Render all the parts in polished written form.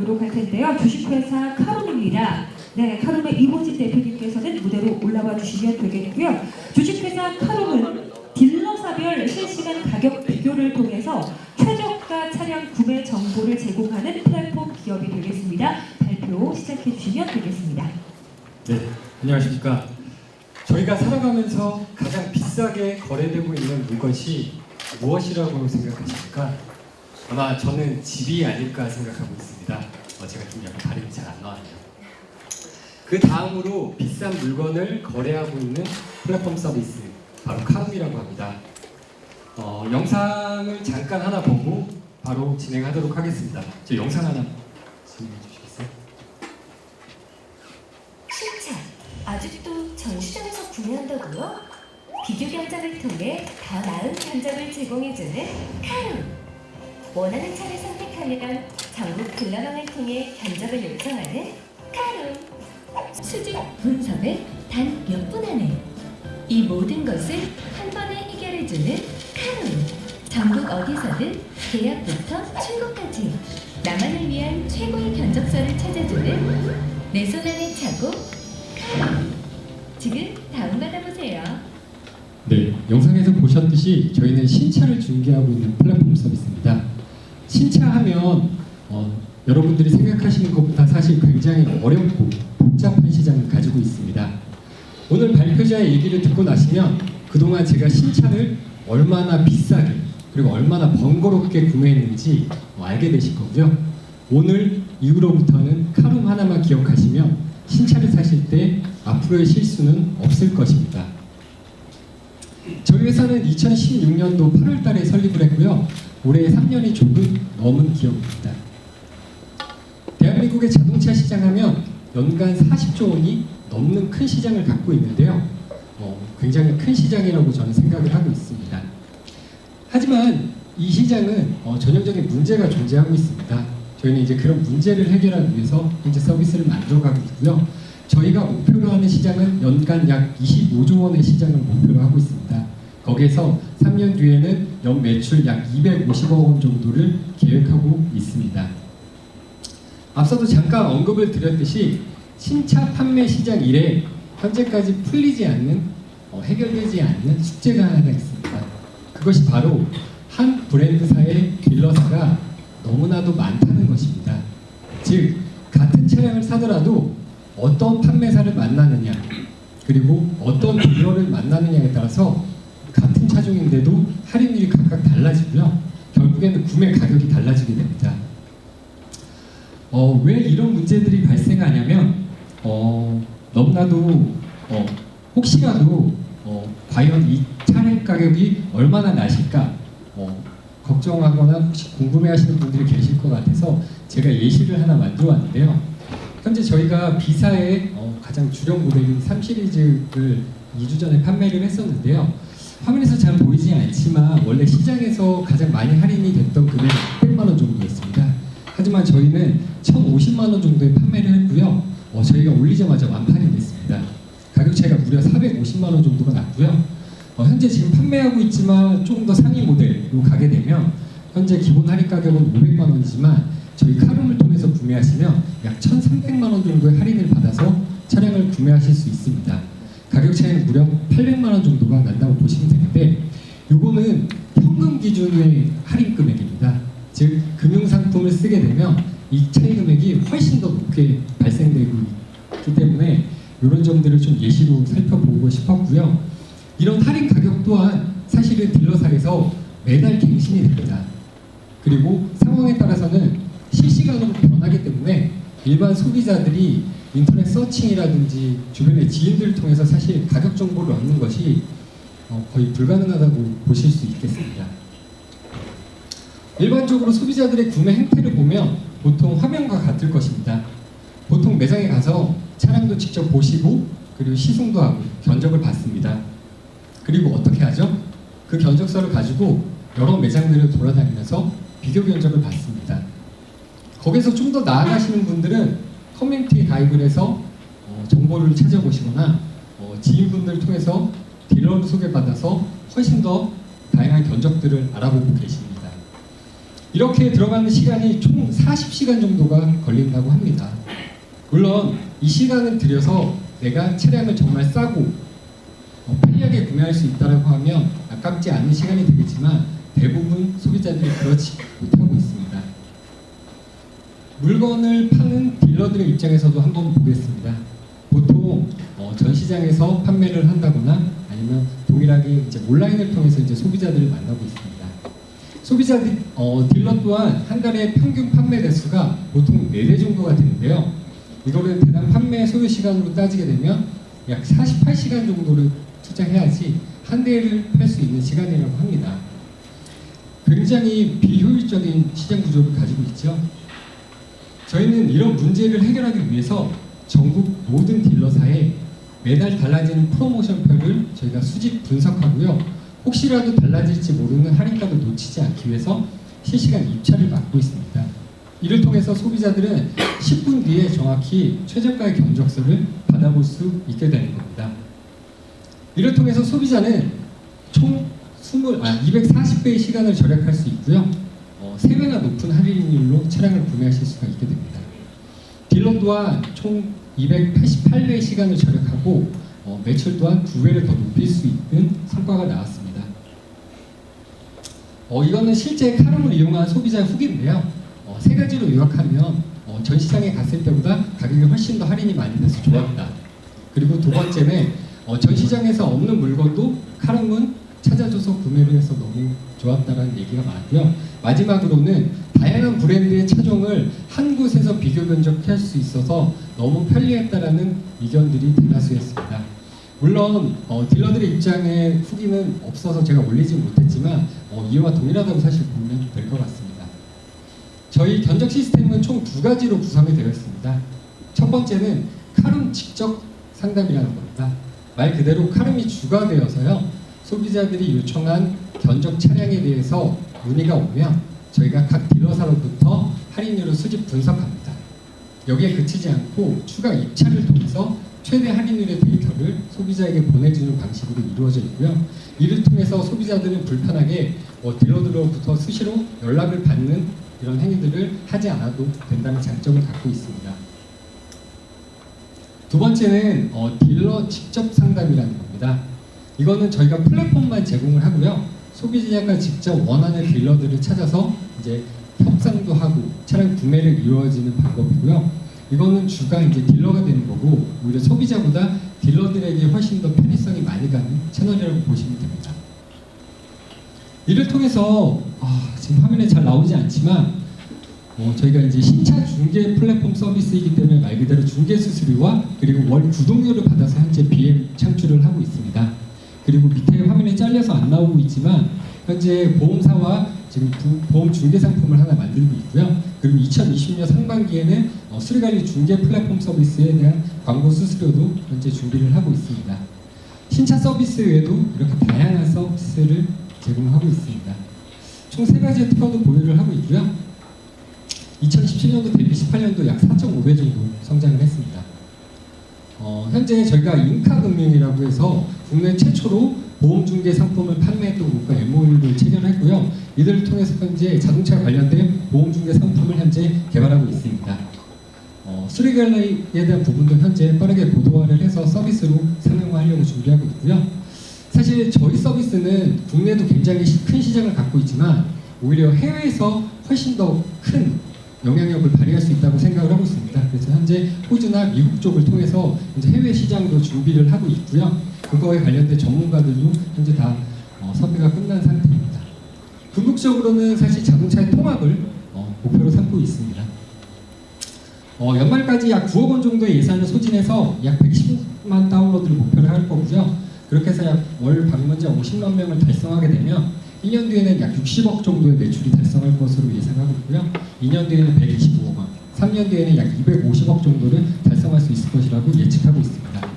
보도록 할 텐데요. 주식회사 카룸입니다. 네, 카룸의 이모진 대표님께서는 무대로 올라와 주시면 되겠고요. 주식회사 카룸은 딜러사별 실시간 가격 비교를 통해서 최저가 차량 구매 정보를 제공하는 플랫폼 기업이 되겠습니다. 발표 시작해 주시면 되겠습니다. 네, 안녕하십니까. 저희가 살아가면서 가장 비싸게 거래되고 있는 물건이 무엇이라고 생각하십니까? 아마 저는 집이 아닐까 생각하고 있습니다. 제가 좀 약간 발음이 잘 안 나왔네요. 그 다음으로 비싼 물건을 거래하고 있는 플랫폼 서비스, 바로 카룸이라고 합니다. 영상을 잠깐 하나 보고 바로 진행하도록 하겠습니다. 저 영상 하나 진행해 주시겠어요? 신차, 아직도 전 시장에서 구매한다고요? 비교 견적을 통해 더 나은 견적을 제공해주는 카룸. 원하는 차를 선택하면 전국 딜러망을 통해 견적을 요청하는 카룸. 수직 분석을 단 몇 분 안에 이 모든 것을 한 번에 해결해주는 카룸. 전국 어디서든 계약부터 출고까지 나만을 위한 최고의 견적서를 찾아주는 내 손 안에 차고 카룸. 지금 다운받아보세요. 네, 영상에서 보셨듯이 저희는 신차를 중개하고 있는 플랫폼 서비스입니다. 신차하면 여러분들이 생각하시는 것보다 사실 굉장히 어렵고 복잡한 시장을 가지고 있습니다. 오늘 발표자의 얘기를 듣고 나시면 그동안 제가 신차를 얼마나 비싸게 그리고 얼마나 번거롭게 구매했는지 알게 되실 거고요. 오늘 이후로부터는 카룸 하나만 기억하시면 신차를 사실 때 앞으로의 실수는 없을 것입니다. 저희 회사는 2016년도 8월 달에 설립을 했고요. 올해 3년이 조금 넘은 기업입니다. 대한민국의 자동차 시장 하면 연간 40조 원이 넘는 큰 시장을 갖고 있는데요. 굉장히 큰 시장이라고 저는 생각을 하고 있습니다. 하지만 이 시장은 전형적인 문제가 존재하고 있습니다. 저희는 이제 그런 문제를 해결하기 위해서 현재 서비스를 만들어가고 있고요. 저희가 목표로 하는 시장은 연간 약 25조 원의 시장을 목표로 하고 있습니다. 거기에서 3년 뒤에는 연 매출 약 250억 원 정도를 계획하고 있습니다. 앞서도 잠깐 언급을 드렸듯이 신차 판매 시장 이래 현재까지 풀리지 않는 해결되지 않는 숙제가 하나 있습니다. 그것이 바로 한 브랜드사의 딜러사가 너무나도 많다는 것입니다. 즉 같은 차량을 사더라도 어떤 판매사를 만나느냐 그리고 어떤 딜러를 만나느냐에 따라서 같은 차종인데도 할인율이 각각 달라지고요. 결국에는 구매 가격이 달라지게 됩니다. 왜 이런 문제들이 발생하냐면 너무나도 혹시라도 과연 이 차량 가격이 얼마나 나실까 걱정하거나 혹시 궁금해하시는 분들이 계실 것 같아서 제가 예시를 하나 만들어 왔는데요. 현재 저희가 B사의 가장 주력 모델인 3시리즈를 2주 전에 판매를 했었는데요. 화면에서 잘 보이지 않지만 원래 시장에서 가장 많이 할인이 됐던 금액이 600만 원 정도였습니다. 하지만 저희는 1,050만 원 정도에 판매를 했고요. 저희가 올리자마자 완판이 됐습니다. 가격 차이가 무려 450만 원 정도가 났고요. 현재 지금 판매하고 있지만 조금 더 상위 모델로 가게 되면 현재 기본 할인 가격은 500만 원이지만 저희 카룸을 통해서 구매하시면 약 1,300만 원 정도의 할인을 받아서 차량을 구매하실 수 있습니다. 가격 차이는 무려 800만 원 정도가 난다고 보시면 되는데 이거는 현금 기준의 할인 금액입니다. 즉 금융상품을 쓰게 되면 이 차이 금액이 훨씬 더 높게 발생되고 있기 때문에 이런 점들을 좀 예시로 살펴보고 싶었고요. 이런 할인 가격 또한 사실은 딜러사에서 매달 갱신이 됩니다. 그리고 상황에 따라서는 실시간으로 변하기 때문에 일반 소비자들이 인터넷 서칭이라든지 주변의 지인들을 통해서 사실 가격 정보를 얻는 것이 거의 불가능하다고 보실 수 있겠습니다. 일반적으로 소비자들의 구매 행태를 보면 보통 화면과 같을 것입니다. 보통 매장에 가서 차량도 직접 보시고 그리고 시승도 하고 견적을 받습니다. 그리고 어떻게 하죠? 그 견적서를 가지고 여러 매장들을 돌아다니면서 비교 견적을 받습니다. 거기서 좀 더 나아가시는 분들은 커뮤니티에 가입을 해서 정보를 찾아보시거나 지인분들을 통해서 딜러를 소개받아서 훨씬 더 다양한 견적들을 알아보고 계십니다. 이렇게 들어가는 시간이 총 40시간 정도가 걸린다고 합니다. 물론 이 시간을 들여서 내가 차량을 정말 싸고 편리하게 구매할 수 있다고 하면 아깝지 않은 시간이 되겠지만 대부분 소비자들이 그렇지 못하고 있습니다. 물건을 파는 딜러들의 입장에서도 한번 보겠습니다. 보통 전시장에서 판매를 한다거나 아니면 동일하게 이제 온라인을 통해서 이제 소비자들을 만나고 있습니다. 딜러 또한 한 달에 평균 판매 대수가 보통 4대 정도가 되는데요. 이거를 대당 판매 소요 시간으로 따지게 되면 약 48시간 정도를 투자해야지 한 대를 팔 수 있는 시간이라고 합니다. 굉장히 비효율적인 시장 구조를 가지고 있죠. 저희는 이런 문제를 해결하기 위해서 전국 모든 딜러사에 매달 달라지는 프로모션표를 저희가 수집 분석하고요. 혹시라도 달라질지 모르는 할인가를 놓치지 않기 위해서 실시간 입찰을 맡고 있습니다. 이를 통해서 소비자들은 10분 뒤에 정확히 최저가의 견적서를 받아볼 수 있게 되는 겁니다. 이를 통해서 소비자는 총 240배의 시간을 절약할 수 있고요. 3배나 높은 할인율로 차량을 구매하실 수가 있게 됩니다. 딜러 또한 총 288배의 시간을 절약하고 매출 또한 2배를 더 높일 수 있는 성과가 나왔습니다. 이거는 실제 카룸을 이용한 소비자의 후기인데요. 3가지로 요약하면 전시장에 갔을 때보다 가격이 훨씬 더 할인이 많이 돼서 좋았다. 그리고 두 번째는 전시장에서 없는 물건도 카룸은 찾아줘서 구매를 해서 너무 좋았다라는 얘기가 많고요. 마지막으로는 다양한 브랜드의 차종을 한 곳에서 비교 견적할 수 있어서 너무 편리했다라는 의견들이 대다수였습니다. 물론 딜러들의 입장에 후기는 없어서 제가 올리지 못했지만 이와 동일하다고 사실 보면 될 것 같습니다. 저희 견적 시스템은 총 2가지로 구성이 되어 있습니다. 첫 번째는 카룸 직접 상담이라는 겁니다. 말 그대로 카룸이 주가 되어서요. 소비자들이 요청한 견적 차량에 대해서 문의가 오면 저희가 각 딜러사로부터 할인율을 수집 분석합니다. 여기에 그치지 않고 추가 입찰을 통해서 최대 할인율의 데이터를 소비자에게 보내주는 방식으로 이루어져 있고요. 이를 통해서 소비자들은 불편하게 딜러들로부터 수시로 연락을 받는 이런 행위들을 하지 않아도 된다는 장점을 갖고 있습니다. 두 번째는 딜러 직접 상담이라는 겁니다. 이거는 저희가 플랫폼만 제공을 하고요. 소비자가 직접 원하는 딜러들을 찾아서 이제 협상도 하고 차량 구매를 이루어지는 방법이고요. 이거는 주가 이제 딜러가 되는 거고 오히려 소비자보다 딜러들에게 훨씬 더 편의성이 많이 가는 채널이라고 보시면 됩니다. 이를 통해서 지금 화면에 잘 나오지 않지만 저희가 이제 신차 중개 플랫폼 서비스이기 때문에 말 그대로 중개 수수료와 그리고 월 구독료를 받아서 현재 BM 창출을 하고 있습니다. 그리고 밑에 화면에 잘려서 안 나오고 있지만 현재 보험사와 지금 보험 중개 상품을 하나 만들고 있고요. 그리고 2020년 상반기에는 수리관리 중개 플랫폼 서비스에 대한 광고 수수료도 현재 준비를 하고 있습니다. 신차 서비스 외에도 이렇게 다양한 서비스를 제공하고 있습니다. 총 3가지의 특허도 보유를 하고 있고요. 2017년도 대비 18년도 약 4.5배 정도 성장을 했습니다. 현재 저희가 인카금융이라고 해서 국내 최초로 보험중개 상품을 판매했던 곳과 MOU를 체결했고요. 이들을 통해서 현재 자동차 관련된 보험중개 상품을 현재 개발하고 있습니다. 수리관리에 대한 부분도 현재 빠르게 고도화를 해서 서비스로 상용화하려고 준비하고 있고요. 사실 저희 서비스는 국내도 굉장히 큰 시장을 갖고 있지만 오히려 해외에서 훨씬 더 큰 영향력을 발휘할 수 있다고 생각을 하고 있습니다. 그래서 현재 호주나 미국 쪽을 통해서 이제 해외 시장으로 준비를 하고 있고요. 그거에 관련된 전문가들도 현재 다 섭외가 끝난 상태입니다. 궁극적으로는 사실 자동차의 통합을 목표로 삼고 있습니다. 연말까지 약 9억 원 정도의 예산을 소진해서 약 110만 다운로드를 목표로 할 거고요. 그렇게 해서 약 월 방문자 50만 명을 달성하게 되면 1년 뒤에는 약 60억 정도의 매출이 달성할 것으로 예상하고 있고요. 2년 뒤에는 125억 원, 3년 뒤에는 약 250억 정도를 달성할 수 있을 것이라고 예측하고 있습니다.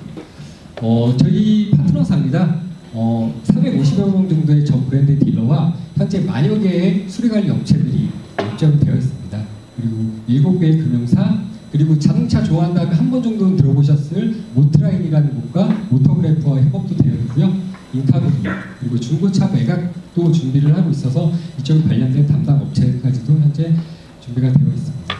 저희 파트너사입니다. 450여 명 정도의 전 브랜드 딜러와 현재 만여 개의 수리관리 업체들이 입점이 되어 있습니다. 그리고 7개의 금융사, 그리고 자동차 좋아한다면 한 번 정도는 들어보셨을 모트라인이라는 곳과 모터그래프와 협업도 되어 있고요. 인카금융, 그리고 중고차 매각 또 준비를 하고 있어서 이쪽에 관련된 담당 업체까지도 현재 준비가 되어 있습니다.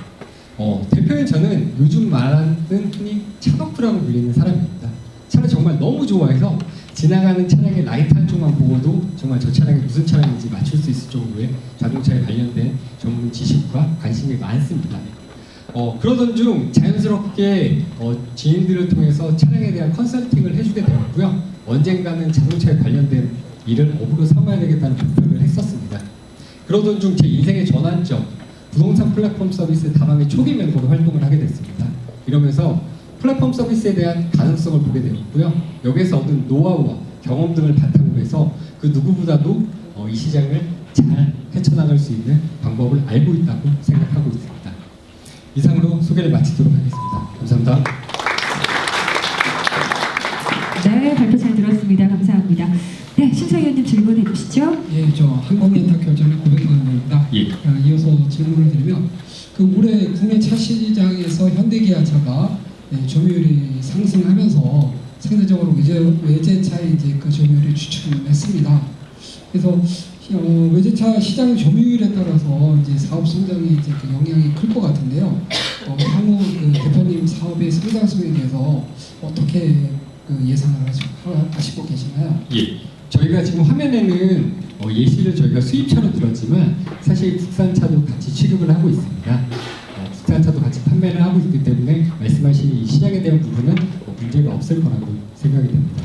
대표인 저는 요즘 말하는 흔히 차덕후라고 불리는 사람입니다. 차를 정말 너무 좋아해서 지나가는 차량의 라이트 한쪽만 보고도 정말 저 차량이 무슨 차량인지 맞출 수 있을 정도의 자동차에 관련된 전문 지식과 관심이 많습니다. 그러던 중 자연스럽게 지인들을 통해서 차량에 대한 컨설팅을 해주게 되었고요. 언젠가는 자동차에 관련된 일을 업으로 삼아야 되겠다는 목표를 했었습니다. 그러던 중 제 인생의 전환점, 부동산 플랫폼 서비스 다방의 초기 멤버로 활동을 하게 됐습니다. 이러면서 플랫폼 서비스에 대한 가능성을 보게 되었고요. 여기에서 얻은 노하우와 경험 등을 바탕으로 해서 그 누구보다도 이 시장을 잘 헤쳐나갈 수 있는 방법을 알고 있다고 생각하고 있습니다. 이상으로 소개를 마치도록 하겠습니다. 감사합니다. 네, 발표 잘 들었습니다. 감사합니다. 네, 심사위원님 질문해 주시죠. 예, 저 항공렌터 결전의 고백만입니다. 예. 이어서 질문을 드리면 올해 국내 차 시장에서 현대기아차가 점유율이 상승하면서 상대적으로 외제차의 그 점유율이 주춤을 했습니다. 그래서 외제차 시장 점유율에 따라서 사업 성장이 그 영향이 클 것 같은데요. 향후 그 대표님 사업의 성장성에 대해서 어떻게 예상을 하시고 계시나요? 예. 저희가 지금 화면에는 예시를 저희가 수입차로 들었지만 사실 국산차도 같이 취급을 하고 있습니다. 국산차도 같이 판매를 하고 있기 때문에 말씀하신 이 시장에 대한 부분은 문제가 없을 거라고 생각이 됩니다.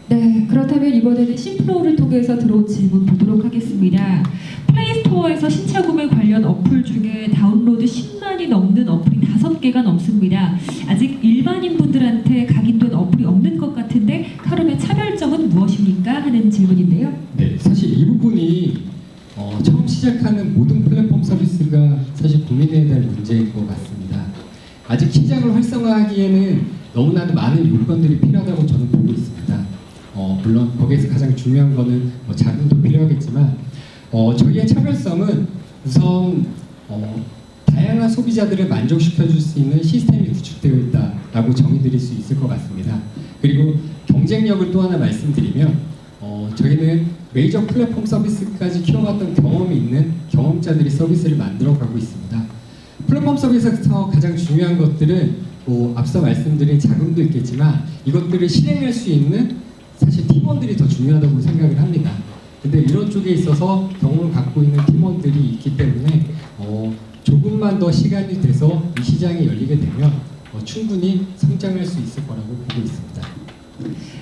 네, 그렇다면 이번에는 심플로우를 통해서 들어온 질문 보도록 하겠습니다. 플레이스토어에서 신차 구매 관련 어플 중에 다운로드 10만이 넘는 어플이 5개가 넘습니다. 아직 일반인 분들한테 각인된 어플이 없는 것 같은데 카룸의 차별점은 무엇입니까? 하는 질문인데요. 네, 사실 이 부분이 처음 시작하는 모든 플랫폼 서비스가 사실 고민해야 될 문제인 것 같습니다. 아직 시장을 활성화하기에는 너무나도 많은 요건들이 필요하다고 저는 보고 있습니다. 물론 거기에서 가장 중요한 거는 자금도 필요하겠지만 저희의 차별성은 우선 다양한 소비자들을 만족시켜 줄 수 있는 시스템이 구축되어 있다라고 정의드릴 수 있을 것 같습니다. 그리고 경쟁력을 또 하나 말씀드리면 저희는 메이저 플랫폼 서비스까지 키워갔던 경험이 있는 경험자들이 서비스를 만들어가고 있습니다. 플랫폼 서비스에서 가장 중요한 것들은 앞서 말씀드린 자금도 있겠지만 이것들을 실행할 수 있는 사실 팀원들이 더 중요하다고 생각을 합니다. 근데 이런 쪽에 있어서 경험을 갖고 있는 팀원들이 있기 때문에 조금만 더 시간이 돼서 이 시장이 열리게 되면 충분히 성장할 수 있을 거라고 보고 있습니다.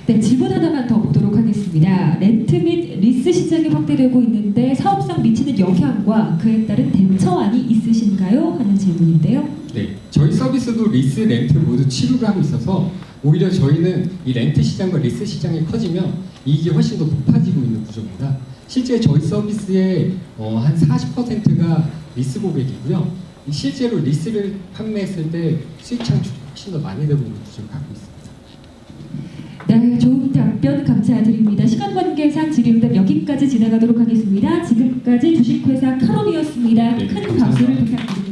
네, 질문 하나만 더 보도록 하겠습니다. 렌트 및 리스 시장이 확대되고 있는데 사업상 미치는 영향과 그에 따른 대처안이 있으신가요? 하는 질문인데요. 네, 저희 서비스도 리스, 렌트 모두 치료를 하고 있어서 오히려 저희는 이 렌트 시장과 리스 시장이 커지면 이익이 훨씬 더 높아지고 있는 구조입니다. 실제 저희 서비스의 한 40%가 리스 고객이고요. 실제로 리스를 판매했을 때 수익 창출이 훨씬 더 많이 되고 있는 구조를 갖고 있습니다. 네, 좋은 답변 감사드립니다. 시간 관계상 질의응답 여기까지 진행하도록 하겠습니다. 지금까지 주식회사 카롬이었습니다. 네, 큰 감사합니다. 박수를 부탁드립니다.